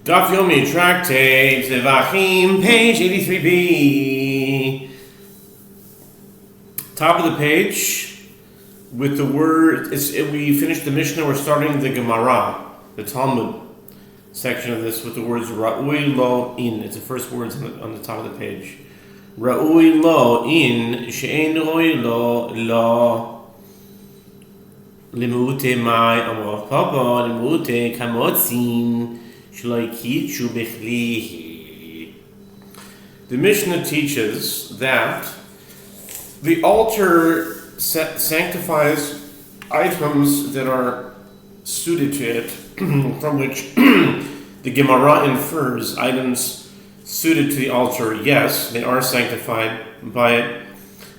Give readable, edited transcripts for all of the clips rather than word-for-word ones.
Daf Yomi Tractate, Zevachim, page 83b. Top of the page with the word. We finished the Mishnah. We're starting the Gemara, the Talmud section of this with the words Ra'ui lo in. It's the first words on the top of the page. Ra'ui lo in she'en roi lo lo limute mai amor papa limute kamotzin. The Mishnah teaches that the altar sanctifies items that are suited to it, from which the Gemara infers items suited to the altar. Yes, they are sanctified by it.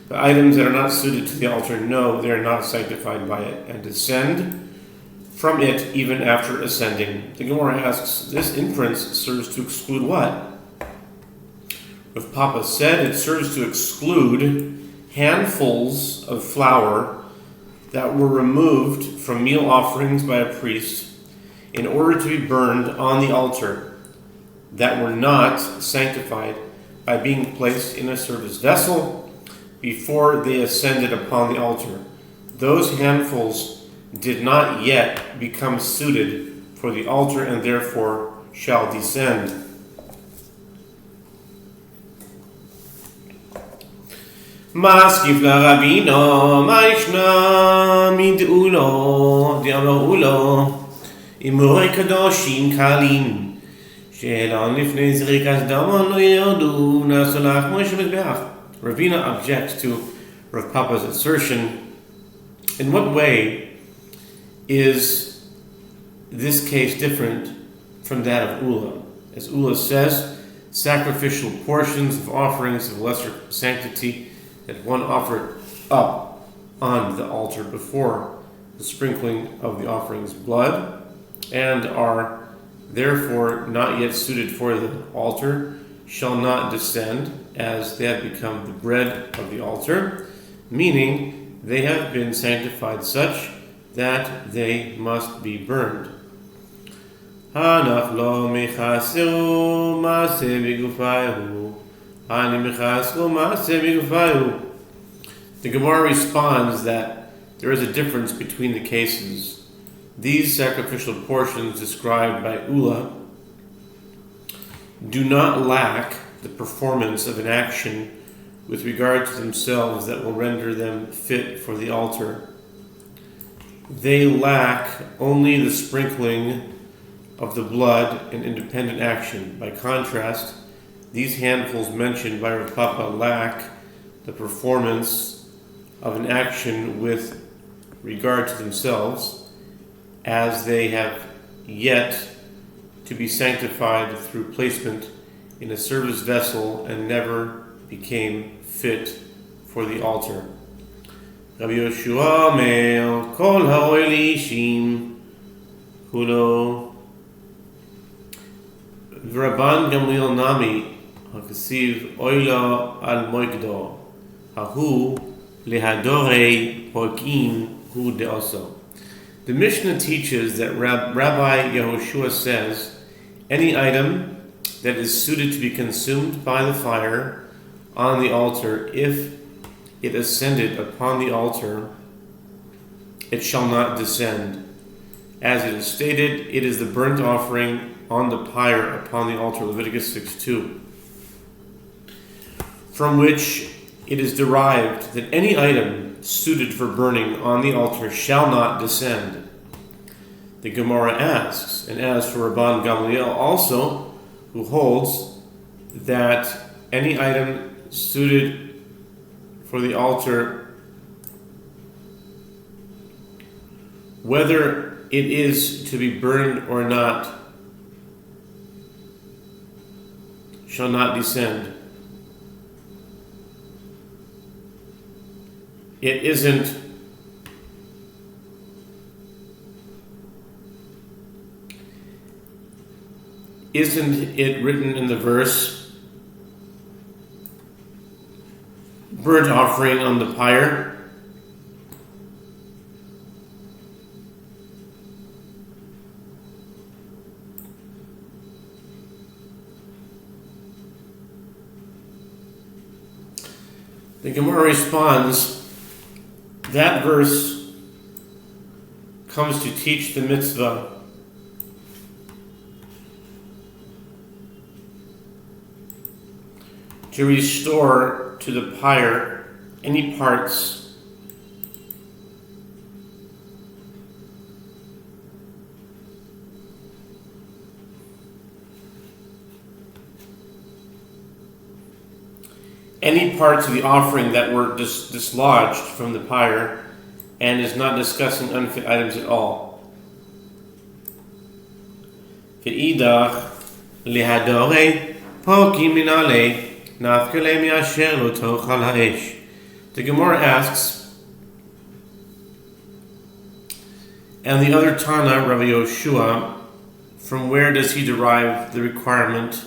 The items that are not suited to the altar, no, they are not sanctified by it, and descend from it even after ascending. The Gemara asks, this inference serves to exclude what? Rav Papa said it serves to exclude handfuls of flour that were removed from meal offerings by a priest in order to be burned on the altar, that were not sanctified by being placed in a service vessel before they ascended upon the altar. Those handfuls did not yet become suited for the altar and therefore shall descend. Maskif la rabino ma'ishna mid'ulo di'amarulo imurei kadoshim kalim she'elan lifnei zrikas damon lo yerdu nasolach Moshe mizbeach. Ravina objects to Rav Papa's assertion. In what way is this case different from that of Ula? As Ula says, sacrificial portions of offerings of lesser sanctity that one offered up on the altar before the sprinkling of the offering's blood and are therefore not yet suited for the altar shall not descend, as they have become the bread of the altar, meaning they have been sanctified such that they must be burned. The Gemara responds that there is a difference between the cases. These sacrificial portions described by Ula do not lack the performance of an action with regard to themselves that will render them fit for the altar. They lack only the sprinkling of the blood and independent action. By contrast, these handfuls mentioned by Rav Papa lack the performance of an action with regard to themselves, as they have yet to be sanctified through placement in a service vessel and never became fit for the altar. Yehoshua Omer kol ha'orei li'ishim kulo v'Rabban Gamliel nami hakasiv oila al moikdo hahu lehadorei porkim hu deoso. The Mishnah teaches that Rabbi Yehoshua says any item that is suited to be consumed by the fire on the altar, if it ascended upon the altar, it shall not descend. As it is stated, it is the burnt offering on the pyre upon the altar, Leviticus 6:2, from which it is derived that any item suited for burning on the altar shall not descend. The Gemara asks, and as for Rabban Gamliel also, who holds that any item suited for the altar, whether it is to be burned or not, shall not descend. It isn't it written in the verse, burnt offering on the pyre? The Gemara responds, that verse comes to teach the mitzvah to restore to the pyre any parts of the offering that were dislodged from the pyre, and is not discussing unfit items at all. Ve'idach lehadore pokim minale nafkele miasher lo tochal ha'esh. The Gemara asks, and the other Tana, Rabbi Yehoshua, from where does he derive the requirement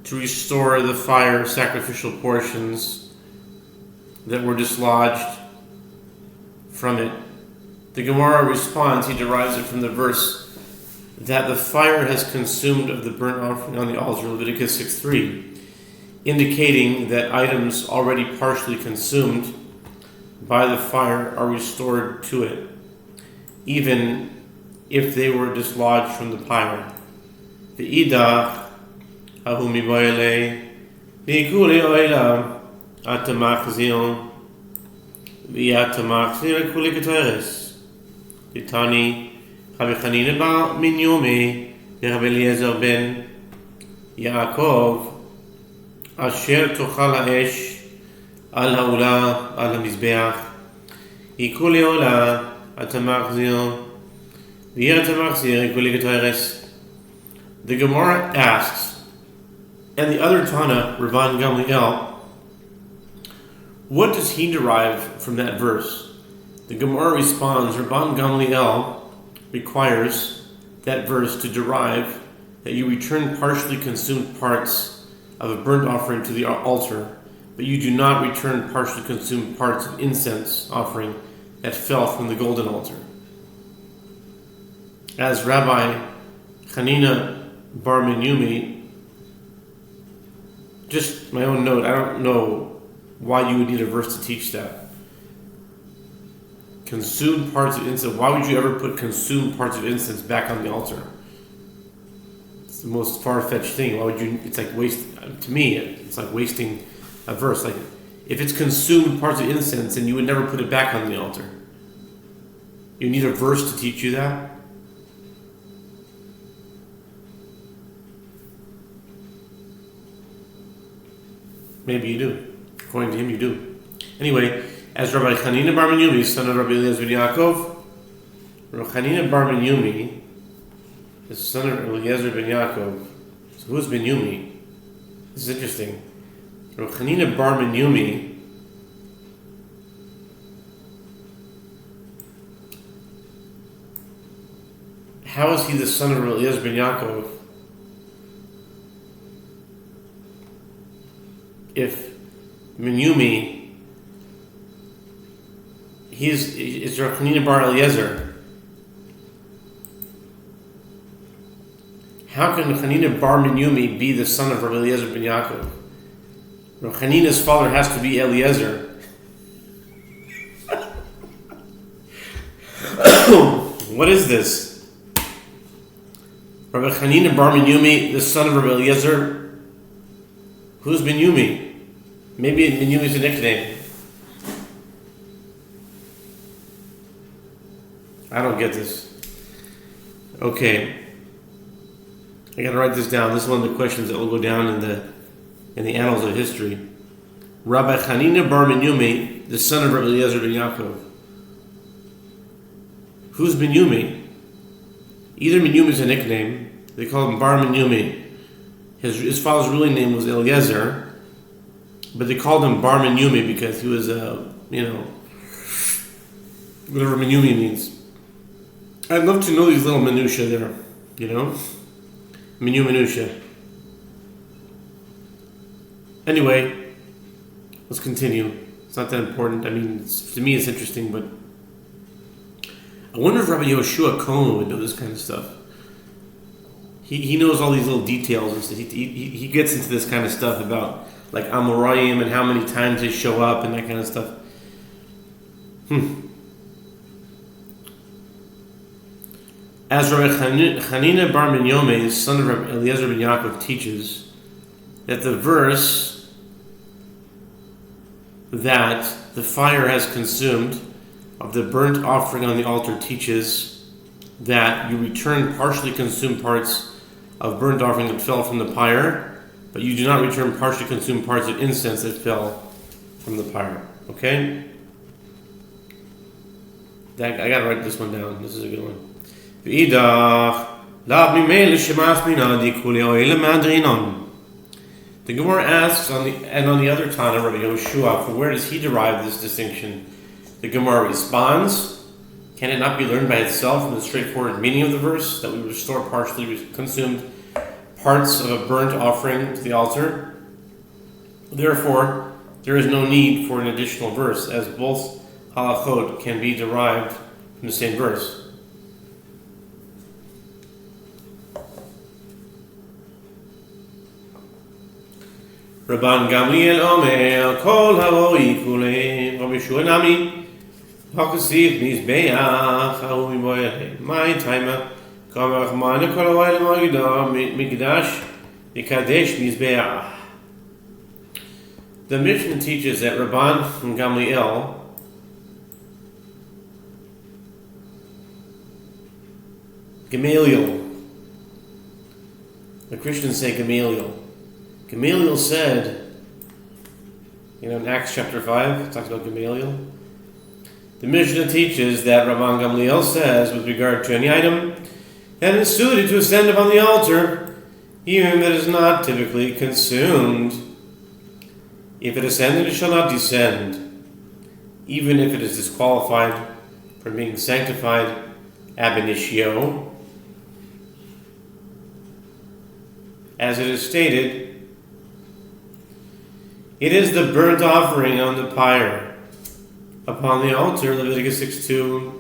to restore the fire sacrificial portions that were dislodged from it? The Gemara responds, he derives it from the verse that the fire has consumed of the burnt offering on the altar, Leviticus 6:3, indicating that items already partially consumed by the fire are restored to it, even if they were dislodged from the pyre. The Idach Ahumi boile, Vikuli oila, Atamachzion, Viatamachzir kulikataris. Titani, Havichanina ba Minyomi, Rabbi Eliezer ben Yaakov, Asher tochal ha'esh, Al ha'ula, Al ha'mizbeach, Ikuli oila, Atamachzion, Viatamachzir kulikataris. The Gemara asks, and the other Tana, Rabban Gamliel, what does he derive from that verse? The Gemara responds, Rabban Gamliel requires that verse to derive that you return partially consumed parts of a burnt offering to the altar, but you do not return partially consumed parts of incense offering that fell from the golden altar. As Rabbi Hanina Bar Menyumi, just my own note, I don't know why you would need a verse to teach that. Consumed parts of incense. Why would you ever put consumed parts of incense back on the altar? It's the most far-fetched thing. Why would you? It's like waste. To me, it's like wasting a verse. Like, if it's consumed parts of incense, then you would never put it back on the altar. You need a verse to teach you that? Maybe you do. According to him, you do. Anyway, as Rabbi Chanina Bar Menyumi, son of Rabbi Eliezer ben Yaakov, Rabbi Chanina Bar Menyumi, the son of Eliezer ben Yaakov. So who's Menyumi? This is interesting. Rabbi Chanina Bar Menyumi how is he the son of Eliezer ben Yaakov if Menyumi is Rabbi Chanina Bar Eliezer? How can Chanina Bar Menyumi be the son of Rabbi Eliezer ben Yaakov? Rabbi Chanina's father has to be Eliezer. What is this? Rabbi Chanina Bar Menyumi, the son of Rabbi Eliezer. Who's Menyumi? Maybe Menyumi is a nickname. I don't get this. Okay. I gotta write this down. This is one of the questions that will go down in the annals of history. Rabbi Chanina Bar Menyumi, the son of Rabbi Eliezer ben Yaakov. Who's Menyumi? Either Menyumi is a nickname. They call him Bar Menyumi. His father's real name was Eliezer, but they called him Bar Menyumi because he was whatever Menyumi means. I'd love to know these little minutiae there, minutia. Anyway, let's continue. It's not that important. I mean, to me it's interesting, but I wonder if Rabbi Yehoshua Cohen would know this kind of stuff. He knows all these little details and stuff. He gets into this kind of stuff about like Amoraim and how many times they show up and that kind of stuff. As Rabbi Chanina bar Minyome, son of Rabbi Eliezer ben Yaakov, teaches that the verse that the fire has consumed of the burnt offering on the altar teaches that you return partially consumed parts of burnt offering that fell from the pyre, but you do not return partially consumed parts of incense that fell from the pyre. Okay? I gotta write this one down. This is a good one. The Gemara asks on the other Tana, Rabbi Yehoshua, from where does he derive this distinction? The Gemara responds, can it not be learned by itself from the straightforward meaning of the verse that we restore partially consumed parts of a burnt offering to the altar? Therefore, there is no need for an additional verse, as both halachot can be derived from the same verse. Rabban Gamliel Omer Kol Haroi Kule Rabbi Yehoshua Nami Hakasiv Mizbeach Hahu Miboyeh My Timer Kamer Rahmana Kol Haroy Lemagida Mikdash Mikadesh Mizbeach. The Mishnah teaches that Rabban Gamliel Gamaliel. The Christians say Gamaliel. Gamaliel said, in Acts chapter 5, it talks about Gamaliel. The Mishnah teaches that Rabban Gamliel says, with regard to any item that is suited to ascend upon the altar, even that is not typically consumed, if it ascended, it shall not descend, even if it is disqualified from being sanctified ab initio, as it is stated, it is the burnt offering on the pyre upon the altar, Leviticus 6:2.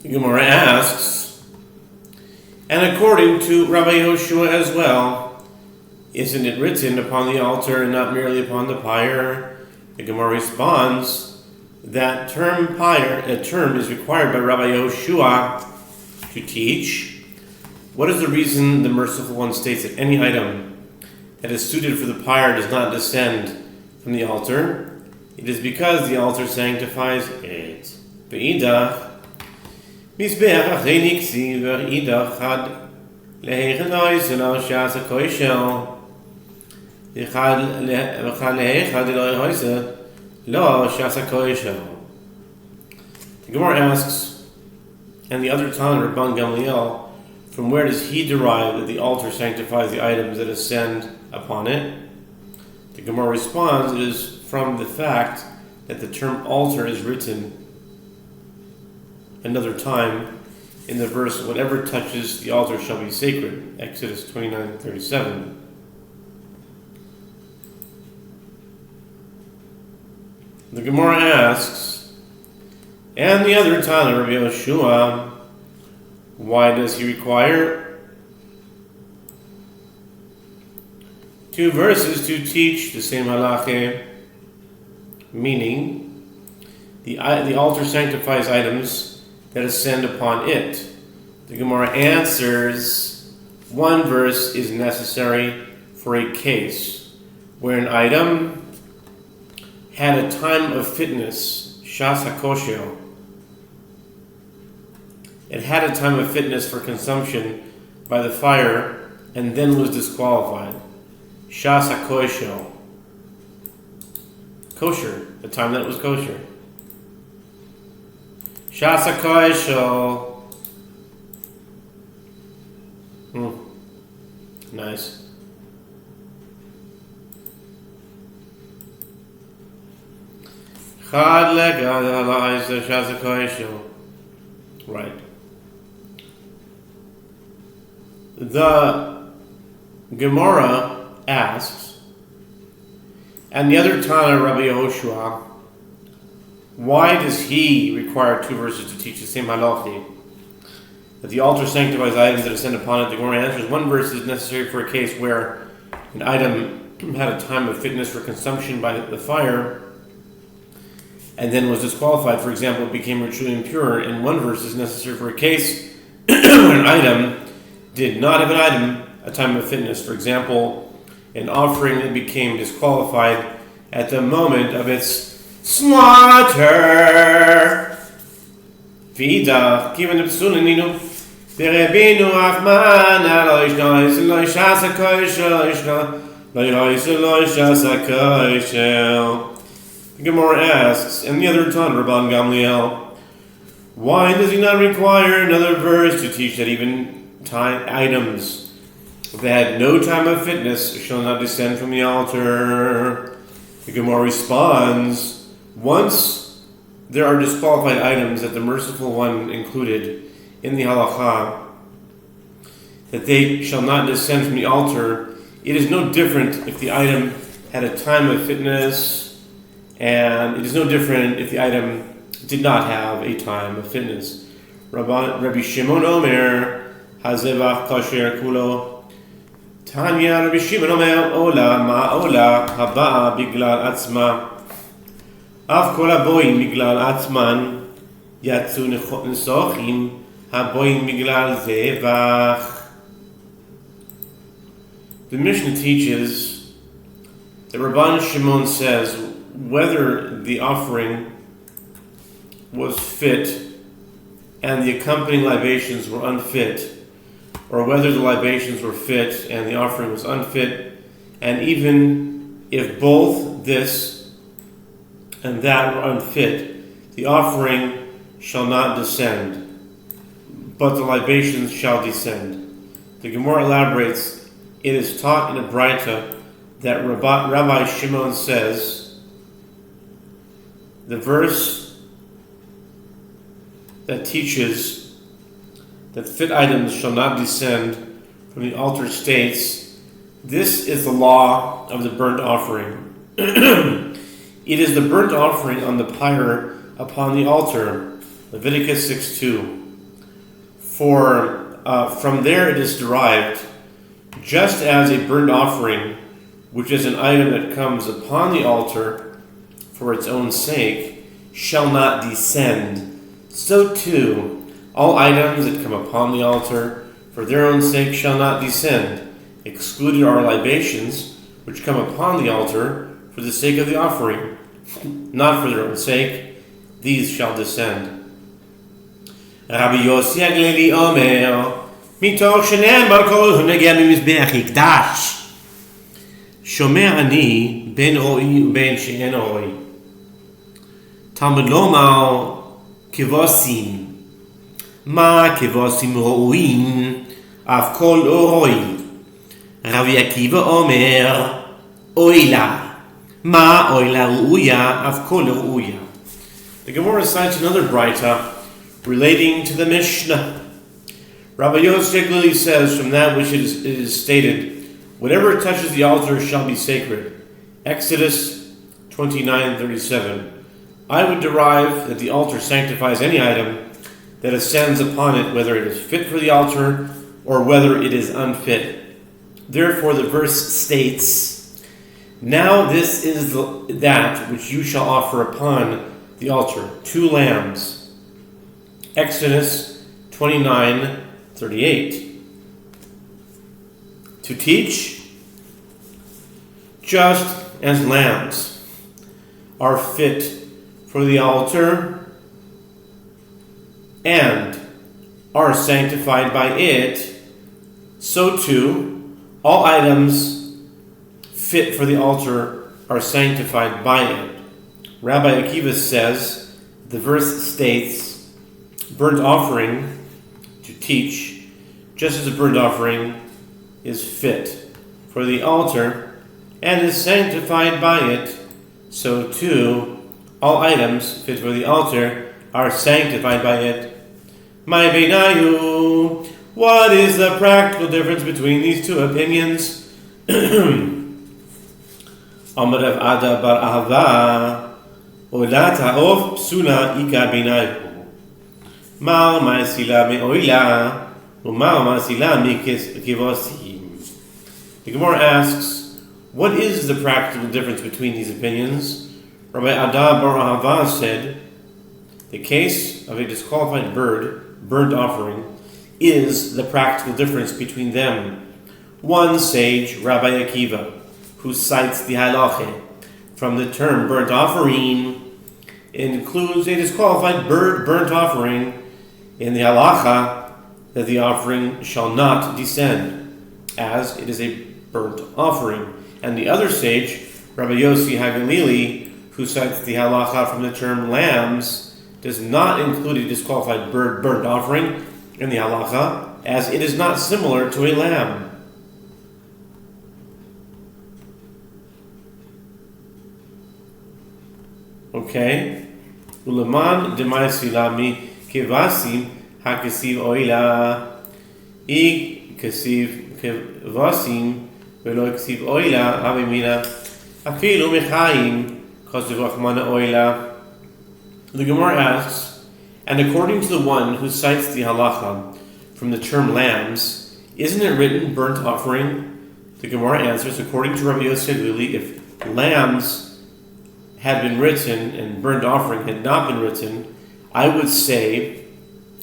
The Gemara asks, and according to Rabbi Yehoshua as well, isn't it written upon the altar and not merely upon the pyre? The Gemara responds, that term pyre, a term is required by Rabbi Yehoshua to teach. What is the reason the Merciful One states that any item that is suited for the pyre does not descend from the altar? It is because the altar sanctifies it. Ve'idach Mizbeach achrei niksi ve'idach had lehechadoi al shas ha'koishel v'chad lehechad elohoi lo shas ha'koishel. The Gemara asks, and the other Tana, Rabban Gamliel, from where does he derive that the altar sanctifies the items that ascend upon it? The Gemara responds, it is from the fact that the term altar is written another time in the verse, whatever touches the altar shall be sacred, Exodus 29:37. The Gemara asks, and the other Tana, Rabbi Yehoshua, why does he require two verses to teach the same halacha? Meaning, the altar sanctifies items that ascend upon it. The Gemara answers, one verse is necessary for a case where an item had a time of fitness, shas hakoshel. It had a time of fitness for consumption by the fire and then was disqualified. Shas hakoshel. Kosher, the time that it was kosher. Shas hakoshel. Nice. Chad legad halayis shas hakoshel. Right. The Gemara asks, and the other Tana, Rabbi Yehoshua, why does he require two verses to teach the same halacha? that the altar sanctifies items that ascend upon it. The Gemara answers, one verse is necessary for a case where an item had a time of fitness for consumption by the fire and then was disqualified. For example, it became ritually impure. And one verse is necessary for a case where an item did not have a time of fitness. For example, an offering that became disqualified at the moment of its slaughter. Vida, given the psulaninu, Berebinu Achman, Aloishnois, Loishasa Koishel, Loishasa Koishel. The Gemara asks, and the other Tan, Rabban Gamliel, why does he not require another verse to teach that even items that had no time of fitness shall not descend from the altar? The Gemara responds, once there are disqualified items that the Merciful One included in the halakha, that they shall not descend from the altar, it is no different if the item had a time of fitness, and it is no different if the item did not have a time of fitness. Rabbi Shimon Omer, Hazevach Kasher Kulo, Tanya Rabbi Shimon Omer, Ola Ma'ola Haba Biglal Atzma, Av Kol Aboim Biglal Atzman, Yatsu Nesochim, Haboim Biglal Zevach. The Mishnah teaches that Rabban Shimon says whether the offering was fit and the accompanying libations were unfit, or whether the libations were fit and the offering was unfit, and even if both this and that were unfit, the offering shall not descend, but the libations shall descend. The Gemara elaborates, it is taught in a Braita that Rabbi Shimon says, the verse that teaches that fit items shall not descend from the altar states, this is the law of the burnt offering. It is the burnt offering on the pyre upon the altar, Leviticus 6:2. For from there it is derived, just as a burnt offering, which is an item that comes upon the altar for its own sake, shall not descend, so too all items that come upon the altar for their own sake shall not descend. Excluded are libations which come upon the altar for the sake of the offering, not for their own sake, these shall descend. Rabbi Yossi Aglili Omer, מתוך שנאמר כל הנוגע במזבח יקדש, שומע אני בין רואי ובין שאין רואי. תלמוד לומר כבשים, מה כבשים ראויים, אף כל לא רואי. רבי עקיבא אומר, אוי לה, מה אוי לה ראויה, אף כל לא ראויה. The Gemara cites another Braita relating to the Mishnah. Rabbi Yosef says, from that which it is stated, whatever touches the altar shall be sacred. Exodus 29:37. I would derive that the altar sanctifies any item that ascends upon it, whether it is fit for the altar or whether it is unfit. Therefore the verse states, now this is that which you shall offer upon the altar, 2 lambs. Exodus 29:38. To teach, just as lambs are fit for the altar and are sanctified by it, so too all items fit for the altar are sanctified by it. Rabbi Akiva says, the verse states, burnt offering, to teach, just as a burnt offering is fit for the altar and is sanctified by it, so too all items fit for the altar are sanctified by it. My beinayu, what is the practical difference between these two opinions? Amar Rav Ada bar Ahava, Olat ha'of psula ika beinayu. Mal ma'asila me'oila, u'mal ma'asila me'kivosim. The Gemara asks, what is the practical difference between these opinions? Rabbi Adab bar Ahava said, the case of a disqualified bird, burnt offering, is the practical difference between them. One sage, Rabbi Akiva, who cites the halacha from the term burnt offering, includes a disqualified bird burnt offering in the halacha that the offering shall not descend, as it is a burnt offering. And the other sage, Rabbi Yossi HaGalili, who cites the halacha from the term lambs, does not include a disqualified bird burnt offering in the halacha, as it is not similar to a lamb. Okay. Ulaman demai silami kevasim hakesiv oila kesiv kevasim velo kesiv oila avimina afilu mechaim kosivachmana oila. The Gemara asks, and according to the one who cites the halacha from the term lambs, isn't it written burnt offering? The Gemara answers, according to Rabbi Yossi HaGalili, if lambs had been written and burnt offering had not been written, I would say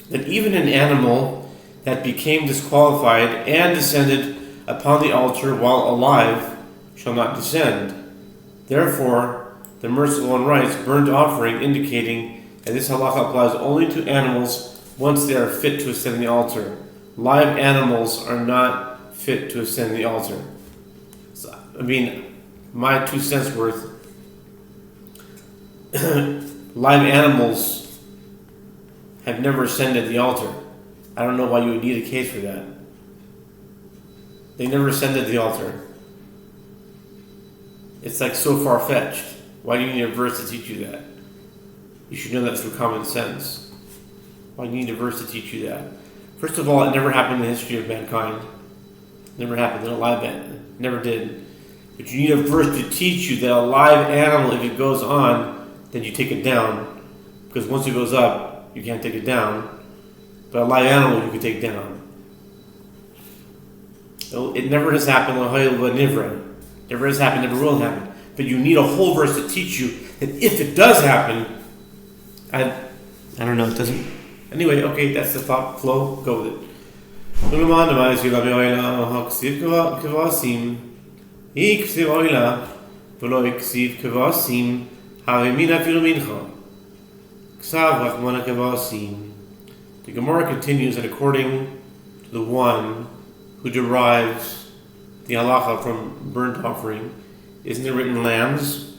that even an animal that became disqualified and descended upon the altar while alive shall not descend. Therefore, the merciful one writes burnt offering, indicating that this halacha applies only to animals once they are fit to ascend the altar. Live animals are not fit to ascend the altar. So, my 2 cents worth. Live animals have never ascended the altar. I don't know why you would need a case for that. They never ascended the altar. It's like so far-fetched. Why do you need a verse to teach you that? You should know that through common sense. Why do you need a verse to teach you that? First of all, it never happened in the history of mankind. It never happened in a live animal. Never did. But you need a verse to teach you that a live animal, if it goes on, then you take it down. Because once it goes up, you can't take it down. But a live animal you can take down. It never has happened. Never has happened, never will happen. But you need a whole verse to teach you that if it does happen, I don't know, it doesn't. Anyway, okay, that's the thought flow. Go with it. The Gemara continues that according to the one who derives the halacha from burnt offering, isn't it written lambs?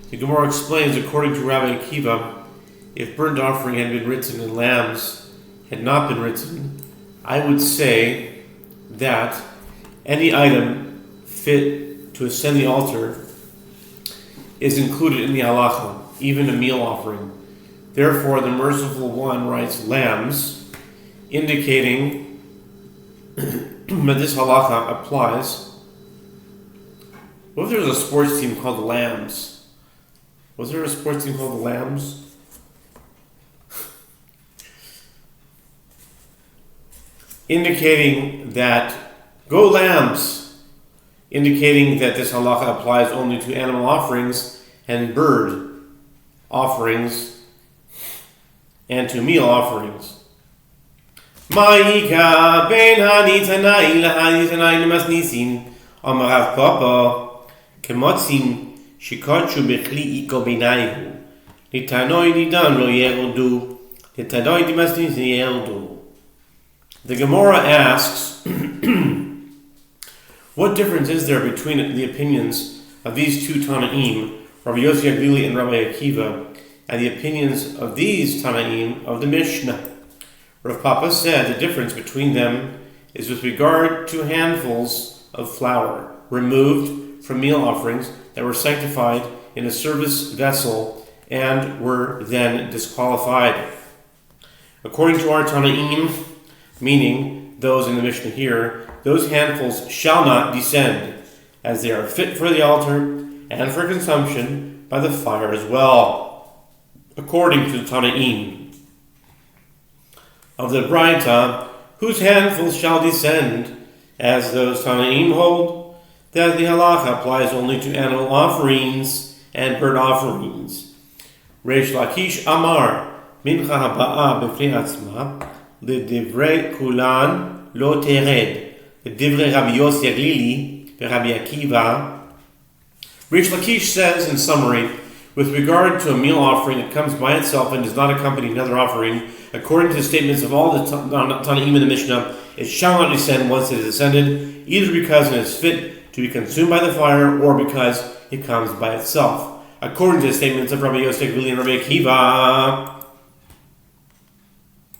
The Gemara explains, according to Rabbi Akiva, if burnt offering had been written and lambs had not been written, I would say that any item fit to ascend the altar is included in the halacha, even a meal offering. Therefore, the merciful one writes lambs, indicating that this halacha applies. What if there was a sports team called the Lambs? Was there a sports team called the Lambs? Indicating that, go Lambs! Indicating that this halacha applies only to animal offerings and bird offerings and to meal offerings. Ma'ika ben hanitanai lahanitanai namasnisin amarav papa kemotzim shikochu bechli iko benaihu nitanoi nidan lo yerdu nitanoi dimasnisin yerdu. The Gemara asks, what difference is there between the opinions of these two Tanaim, Rabbi Yossi HaGalili and Rabbi Akiva, and the opinions of these Tanaim of the Mishnah? Rav Papa said the difference between them is with regard to handfuls of flour removed from meal offerings that were sanctified in a service vessel and were then disqualified. According to our Tanaim, meaning those in the Mishnah here, those handfuls shall not descend, as they are fit for the altar and for consumption by the fire as well. according to the Tanaim of the Braita, whose handfuls shall descend, as those Tanaim hold, that the halacha applies only to animal offerings and burnt offerings. Reish Lakish Amar, Mincha haba'a b'fnei atzma, l'divrei kulan lo tered, l'divrei Rabbi Yossi Aglili, v'Rabbi Akiva. Reish Lakish says, in summary, with regard to a meal offering that comes by itself and does not accompany another offering, according to the statements of all the Tanaim in the Mishnah, it shall not descend once it is ascended, either because it is fit to be consumed by the fire or because it comes by itself, according to the statements of Rabbi Yosef and Rabbi Akiva.